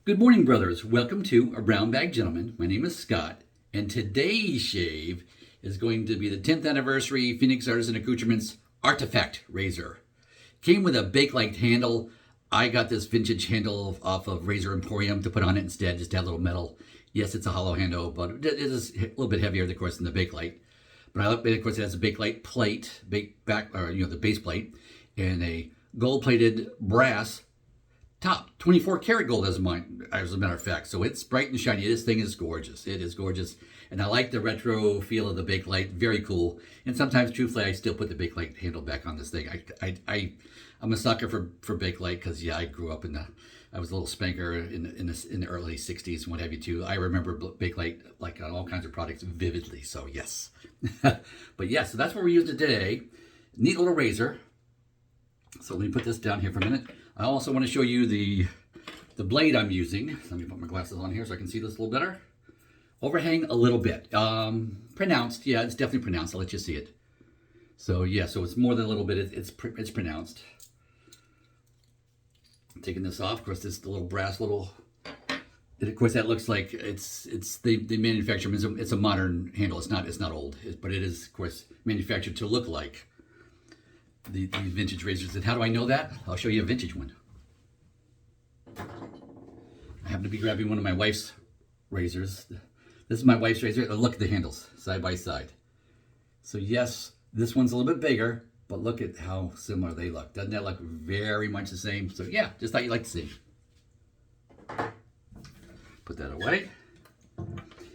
Good morning, brothers. Welcome to A Brown Bag Gentleman. My name is Scott, and today's shave is going to be the 10th anniversary Phoenix Artisan Accoutrements Artifact razor. Came with a Bakelite handle. I got this vintage handle off of Razor Emporium to put on it instead, just to have a little metal. Yes, it's a hollow handle, but it is a little bit heavier, of course, than the Bakelite. But I like it, of course, it has a Bakelite plate, the base plate, and a gold-plated brass top, 24 karat gold as a matter of fact. So it's bright and shiny. This thing is gorgeous. It is gorgeous. And I like the retro feel of the Bakelite. Very cool. And sometimes, truthfully, I still put the Bakelite handle back on this thing. I'm a sucker for Bakelite because, yeah, I grew up I was a little spanker in the early 60s and what have you, too. I remember Bakelite, like on all kinds of products, vividly. So, yes. But, yeah, so that's what we're using today. Neat little razor. So let me put this down here for a minute. I also want to show you the blade I'm using. Let me put my glasses on here so I can see this a little better. Overhang a little bit. Pronounced. Yeah, it's definitely pronounced. I'll let you see it. So yeah, so it's more than a little bit. It's pronounced. I'm taking this off. Of course, this the little brass little. And of course, that looks like it's the manufacturer. It's a modern handle. It's not old, but it is of course manufactured to look like the vintage razors. And how do I know that? I'll show you a vintage one. I happen to be grabbing one of my wife's razors. This is my wife's razor. Look at the handles side by side. So yes, this one's a little bit bigger, but look at how similar they look. Doesn't that look very much the same? So yeah, just thought you'd like to see. Put that away.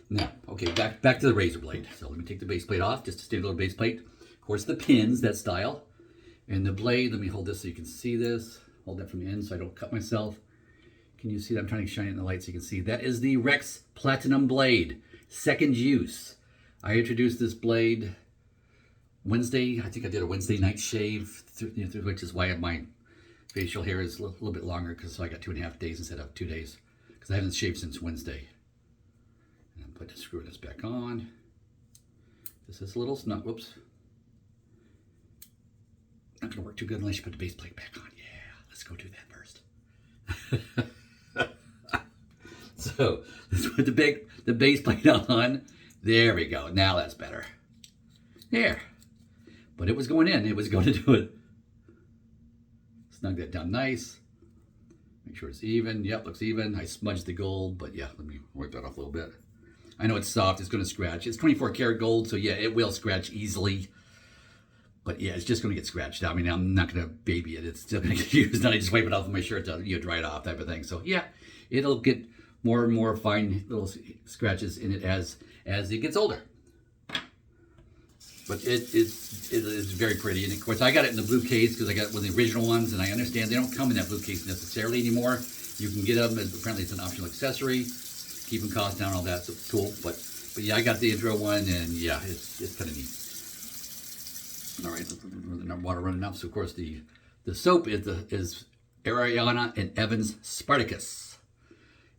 Now, okay, back to the razor blade. So let me take the base plate off, just a standard little base plate. Of course, the pins, that style. And the blade, let me hold this so you can see this. Hold that from the end so I don't cut myself. Can you see that? I'm trying to shine it in the light so you can see. That is the Rex Platinum Blade, second use. I introduced this blade Wednesday. I think I did a Wednesday night shave, which is why my facial hair is a little bit longer because I got 2.5 days instead of 2 days because I haven't shaved since Wednesday. And I'm putting the screw this back on. This is a little snug. Whoops. Not going to work too good unless you put the base plate back on. Yeah, let's go do that first. So let's put the base plate on. There we go. Now that's better. There. But it was going in. It was going to do it. Snug that down nice. Make sure it's even. Yep, looks even. I smudged the gold, but yeah, let me wipe that off a little bit. I know it's soft. It's going to scratch. It's 24 karat gold, so yeah, it will scratch easily. But yeah, it's just going to get scratched out. I mean, I'm not going to baby it. It's still going to get used. Then I just wipe it off of my shirt to dry it off type of thing. So yeah, it'll get more and more fine little scratches in it as it gets older. But it is very pretty. And of course, I got it in the blue case because I got one of the original ones. And I understand they don't come in that blue case necessarily anymore. You can get them. Apparently, it's an optional accessory. Keeping costs down, all that. So it's cool. But yeah, I got the intro one. And yeah, it's kind of neat. All right, the water running up. So of course the soap is Ariana and Evans Sparticus.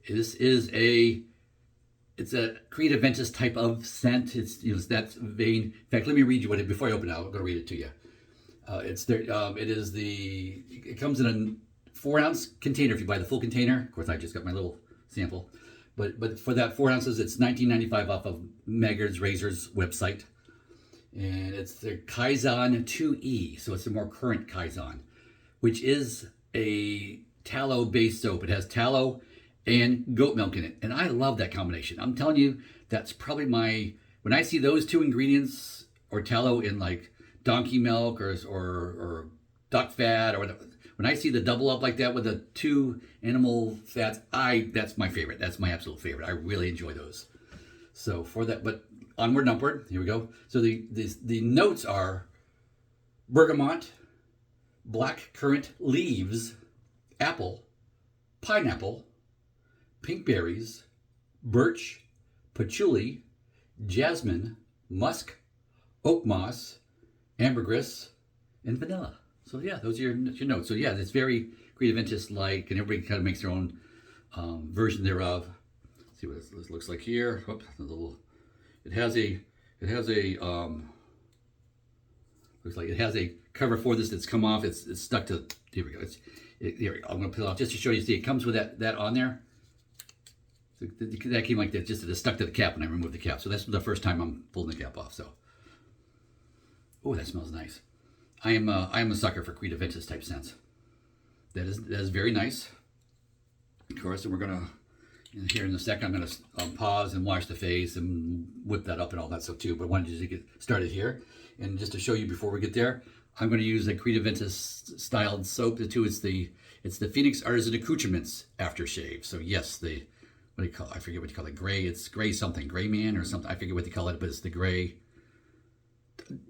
This is it's a Creative Ventus type of scent. It's that vein. In fact, let me read you what it before I open it. I'm going to read it to you. It comes in a 4-ounce container if you buy the full container. Of course, I just got my little sample, but for that 4 ounces, it's $19.95 off of Maggard's Razors website. And it's the Kaizen 2E, so it's a more current Kaizen, which is a tallow-based soap. It has tallow and goat milk in it, and I love that combination. I'm telling you, that's probably when I see those two ingredients, or tallow in like donkey milk or duck fat, or whatever, when I see the double up like that with the two animal fats, that's my favorite. That's my absolute favorite. I really enjoy those. So for that, but onward and upward. Here we go. So the notes are bergamot, black currant leaves, apple, pineapple, pink berries, birch, patchouli, jasmine, musk, oak moss, ambergris, and vanilla. So yeah, those are your notes. So yeah, it's very Creative Ventus like, and everybody kind of makes their own version thereof. Let's see what this looks like here. Oops, a little. It has a looks like it has a cover for this that's come off. It's stuck to, here we go. Here we go. I'm going to peel it off just to show you. See, it comes with that on there. So that came like that, just it stuck to the cap when I removed the cap. So that's the first time I'm pulling the cap off. So, oh, that smells nice. I am a sucker for Creed Aventus type scents. That is very nice. Of course, and we're gonna here in a second. I'm gonna pause and wash the face and whip that up and all that stuff too. But I wanted to get started here, and just to show you before we get there, I'm going to use a Creed Aventus styled soap too. It's the Phoenix Artisan Accoutrements aftershave. So yes, the what do you call it? I forget what you call it. Gray. It's gray something. Gray man or something. I forget what they call it, but it's the gray.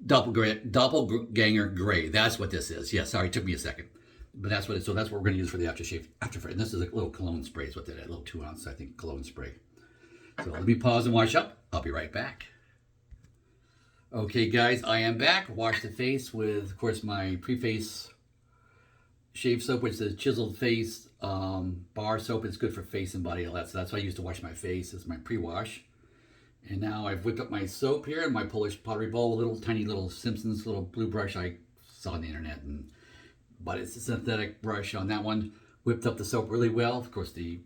Doppelganger Gray. That's what this is. Yeah, sorry, it took me a second. But that's what so that's what we're going to use for the aftershave. And this is a little cologne spray. Is what that is. A little 2 ounce, I think, cologne spray. So let me pause and wash up. I'll be right back. Okay, guys, I am back. Wash the face with, of course, my pre-face shave soap, which is the Chiseled Face bar soap. It's good for face and body, all that. So that's why I used to wash my face. It's my pre-wash. And now I've whipped up my soap here in my Polish pottery bowl, a little tiny little Simpson's little blue brush I saw on the internet, but it's a synthetic brush on that one. Whipped up the soap really well. Of course, the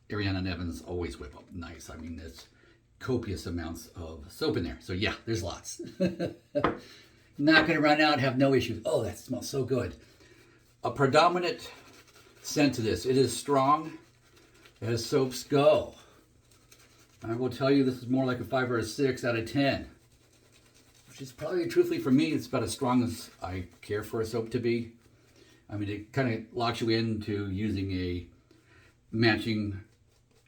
Ariana and Evans always whip up nice. I mean, there's copious amounts of soap in there. So yeah, there's lots. Not gonna run out, have no issues. Oh, that smells so good. A predominant scent to this. It is strong as soaps go. I will tell you this is more like a 5 or a 6 out of 10. Which is probably, truthfully for me, it's about as strong as I care for a soap to be. I mean, it kind of locks you into using a matching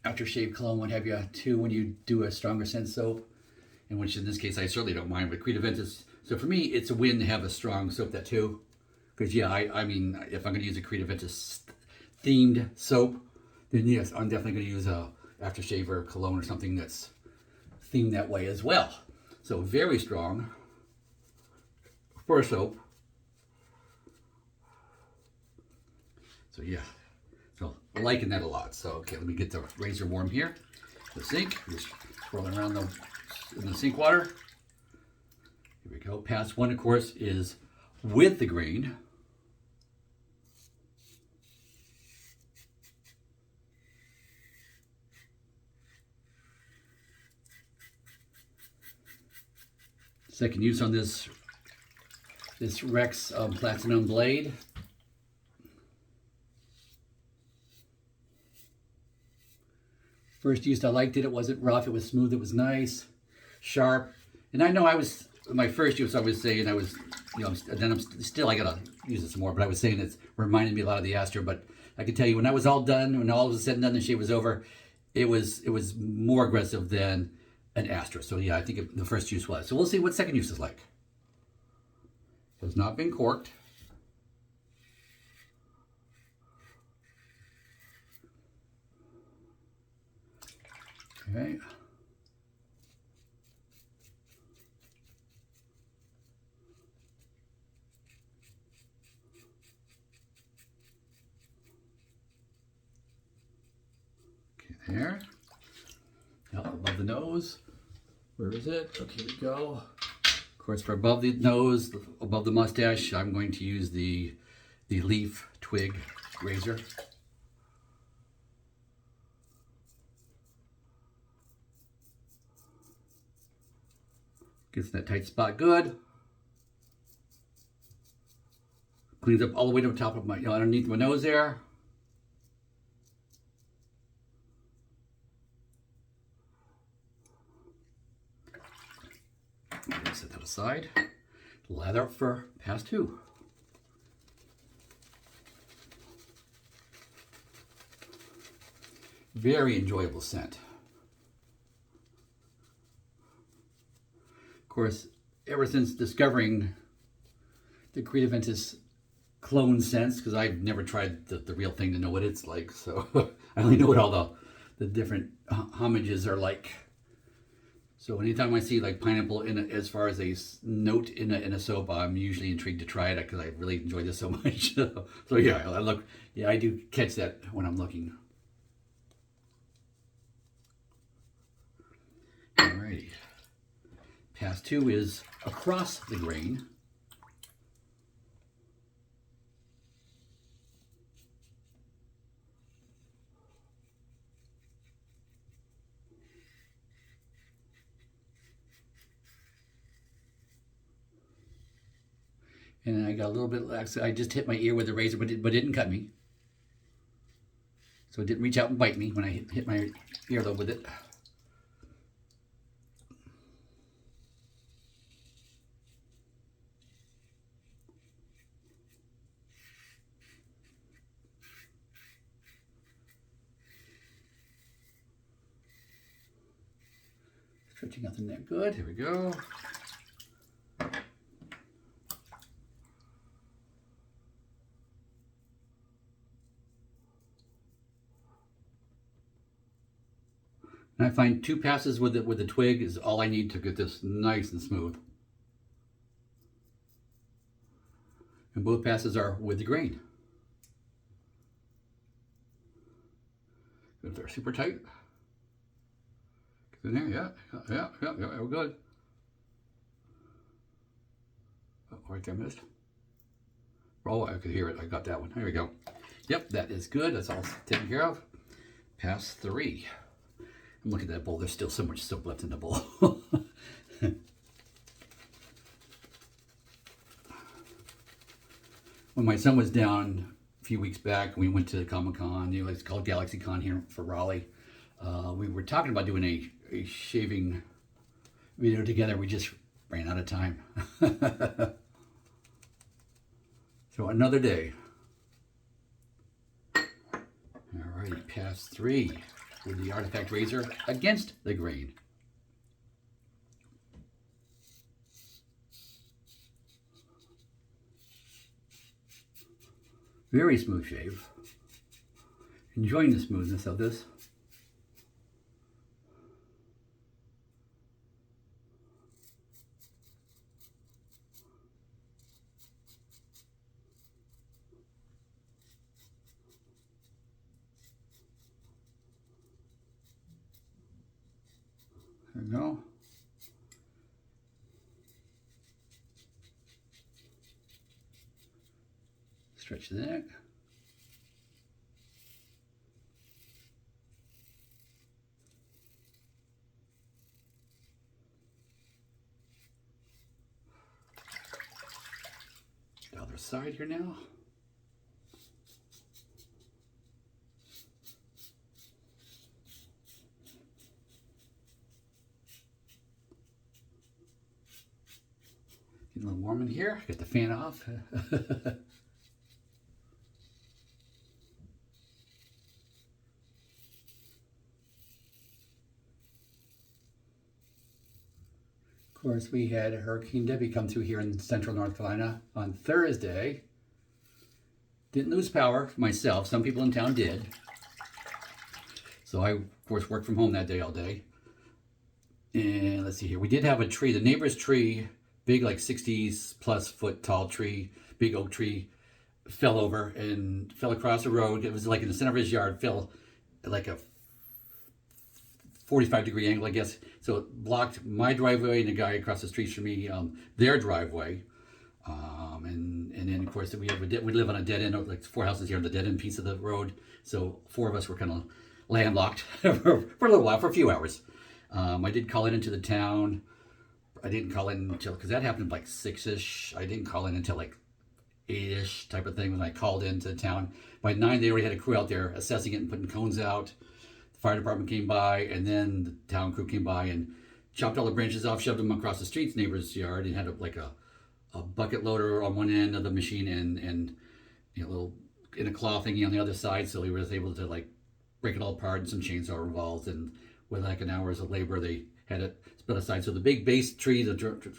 aftershave cologne, what have you, too, when you do a stronger scent soap. And which in this case, I certainly don't mind with Creed Aventus. So for me, it's a win to have a strong soap that too. Because yeah, I mean, if I'm going to use a Creed Aventus themed soap, then yes, I'm definitely going to use a aftershave or cologne or something that's themed that way as well. So very strong for a soap. So yeah, so I'm liking that a lot. So okay, let me get the razor warm here. The sink, just swirling around in the sink water. Here we go. Pass 1, of course, is with the grain. Second use on this Rex Platinum blade. First use, I liked it. It wasn't rough. It was smooth. It was nice, sharp. And I know my first use, I was saying I was, then I'm still, I gotta use it some more, but I was saying it's reminded me a lot of the Astra. But I can tell you, when I was all done, when all was said and done, the shave was over, it was more aggressive than an Astra. So yeah, I think the first use was. So we'll see what second use is like. It has not been corked. Okay. Okay, there. Now above the nose. Where is it? Okay, here we go. Of course, for above the nose, above the mustache, I'm going to use the leaf twig razor. Gets that tight spot good. Cleans up all the way to the top of my, underneath my nose there. Set that aside. Lather up for pass 2. Very enjoyable scent. Of course, ever since discovering the Creed Aventus clone scents, because I've never tried the real thing to know what it's like, so I only know what all the different homages are like. So anytime I see like pineapple in it, as far as a note in a soap, I'm usually intrigued to try it because I really enjoy this so much. So yeah, I do catch that when I'm looking. Alrighty. Pass 2 is across the grain. And I got a little bit, I just hit my ear with the razor, but it didn't cut me. So it didn't reach out and bite me when I hit my earlobe with it. Stretching nothing there. Good. Here we go. And I find 2 passes with the twig is all I need to get this nice and smooth. And both passes are with the grain. If they're super tight. Get in there, yeah, we're good. Oh, right there, missed. Oh, I could hear it. I got that one. There we go. Yep, that is good. That's all taken care of. Pass 3. I'm looking at that bowl. There's still so much soap left in the bowl. When my son was down a few weeks back, we went to Comic-Con. You know, it's called GalaxyCon here for Raleigh. We were talking about doing a shaving video together. We just ran out of time. So another day. Alrighty, pass 3 with the Artifact razor against the grain. Very smooth shave. Enjoying the smoothness of this. There we go. Stretch the neck. The other side here now. Getting a little warm in here. Get the fan off. Of course, we had Hurricane Debbie come through here in central North Carolina on Thursday. Didn't lose power myself. Some people in town did. So I, of course, worked from home that day all day. And let's see here. We did have a tree. The neighbor's tree, big, like 60-plus foot tall tree, big oak tree, fell over and fell across the road. It was like in the center of his yard, fell like a 45-degree angle, I guess. So it blocked my driveway and the guy across the street from me, their driveway. And then, of course, we live on a dead end, like 4 houses here on the dead end piece of the road. So 4 of us were kind of landlocked for a little while, for a few hours. I did call it into the town. I didn't call in until, because that happened like 6-ish. I didn't call in until like 8-ish type of thing when I called into the town. By 9, they already had a crew out there assessing it and putting cones out. The fire department came by, and then the town crew came by and chopped all the branches off, shoved them across the street's neighbor's yard, and had a bucket loader on one end of the machine and you know, a little in a claw thingy on the other side. So he was able to like break it all apart, and some chainsaw involved, and with like an hour's of labor, they had it split aside. So the big base tree,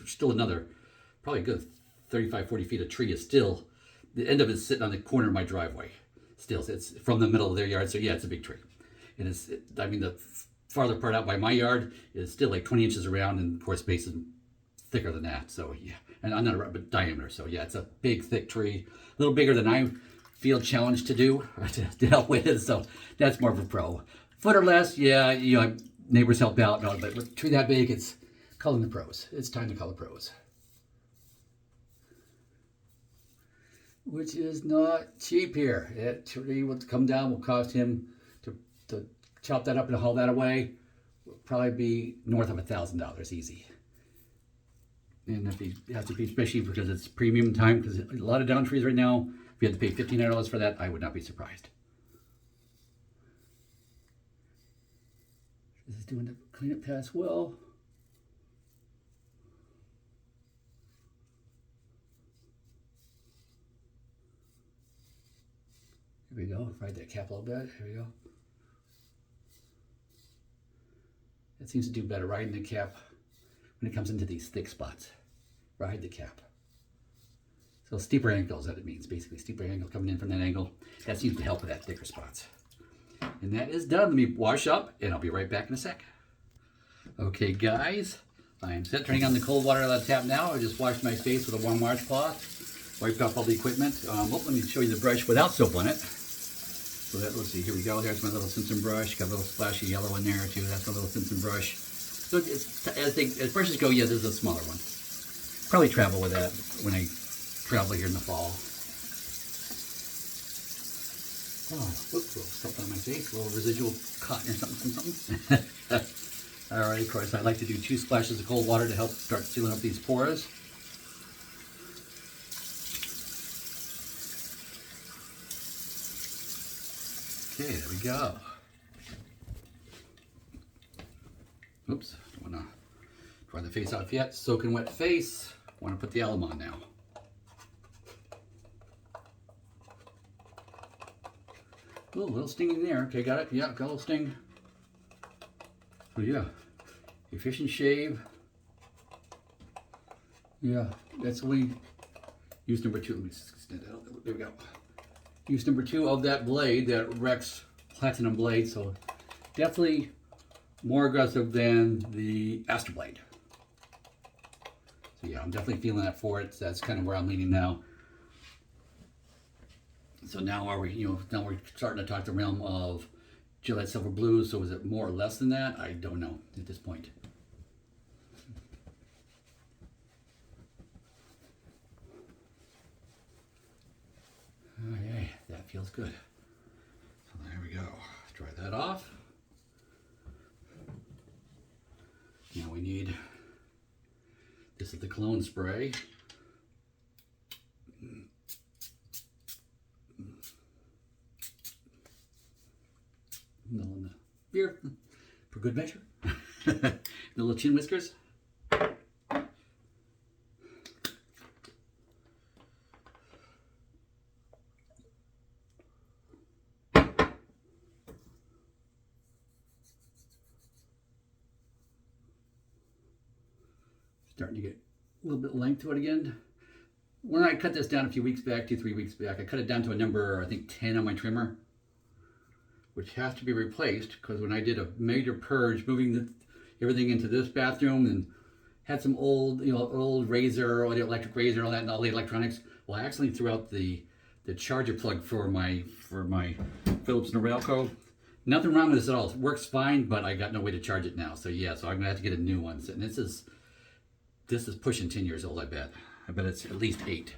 still another, probably a good 35, 40 feet of tree is still, the end of it is sitting on the corner of my driveway. Still, it's from the middle of their yard. So yeah, it's a big tree. And I mean, the farther part out by my yard is still like 20 inches around, and of course base is thicker than that. So yeah, and I'm not a but diameter. So yeah, it's a big, thick tree, a little bigger than I feel challenged to do, to help with. So that's more of a pro. Foot or less, yeah, you know, neighbors help out, no, but with a tree that big, it's calling the pros. It's time to call the pros. Which is not cheap here. That tree will come down, will cost him to chop that up and haul that away, will probably be north of $1,000 easy. And if he has to pay, especially because it's premium time, because a lot of down trees right now, if you have to pay $1,500 for that, I would not be surprised. This is doing the cleanup pass well. Here we go. Ride that cap a little bit. Here we go. It seems to do better riding the cap when it comes into these thick spots. Ride the cap. So steeper angles, that it means. Basically, steeper angle coming in from that angle. That seems to help with that thicker spots. And that is done. Let me wash up, and I'll be right back in a sec. Okay, guys. I am set turning on the cold water out of the tap now. I just washed my face with a warm washcloth. Wiped off all the equipment. Let me show you the brush without soap on it. So that, let's see, here we go. There's my little Simpson brush. Got a little splash of yellow in there too. That's my little Simpson brush. So it's, as brushes go, yeah, this is a smaller one. Probably travel with that when I travel here in the fall. Oh, whoops, a little something on my face. A little residual cotton or something. All right, of course, I like to do 2 splashes of cold water to help start sealing up these pores. Okay, there we go. Oops, don't want to dry the face off yet. Soaking wet face. Want to put the alum on now. Ooh, a little sting in there. Okay, got it. Yeah, got a little sting. So yeah, efficient shave. Yeah, that's we use number 2. Let me extend that out. There we go. Use number 2 of that blade, that Rex Platinum blade. So definitely more aggressive than the Aster blade. So yeah, I'm definitely feeling that for it. So that's kind of where I'm leaning now. So now are we, now we're starting to talk the realm of Gillette Silver Blue. So is it more or less than that? I don't know at this point. Okay, that feels good. So there we go. Dry that off. Now we need, this is the cologne spray. Here, for good measure. The little chin whiskers. Starting to get a little bit length to it again. When I cut this down a few weeks back, 2-3 weeks back, I cut it down to a number, I think 10 on my trimmer, which has to be replaced because when I did a major purge, moving everything into this bathroom and had some old, old razor, or the electric razor, and all that, and all the electronics. Well, I actually threw out the charger plug for my Philips Norelco. Nothing wrong with this at all. It works fine, but I got no way to charge it now. So yeah, so I'm gonna have to get a new one. And this is pushing 10 years old. I bet it's at least 8.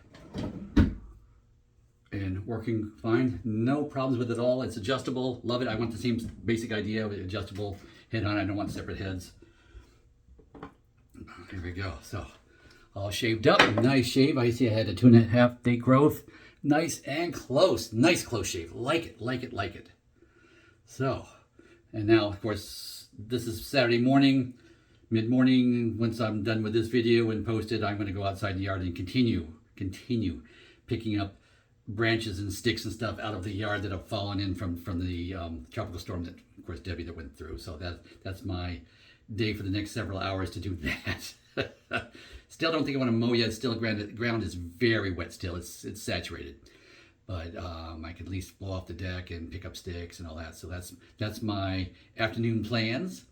And working fine, no problems with it at all. It's adjustable, love it. I want the same basic idea of adjustable head on. I don't want separate heads. Here we go. So all shaved up, nice shave. I see I had a 2.5 day growth. Nice and close, nice close shave. Like it, like it, like it. So, and now of course, this is Saturday morning, mid-morning. Once I'm done with this video and posted, I'm gonna go outside in the yard and continue picking up branches and sticks and stuff out of the yard that have fallen in from the tropical storm that, of course, Debbie that went through. So that's my day for the next several hours to do that. Still don't think I want to mow yet. Still, the ground is very wet still. It's saturated. But I could at least blow off the deck and pick up sticks and all that. So that's my afternoon plans.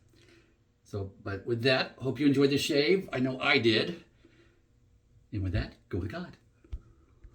So, but with that, hope you enjoyed the shave. I know I did. And with that, go with God.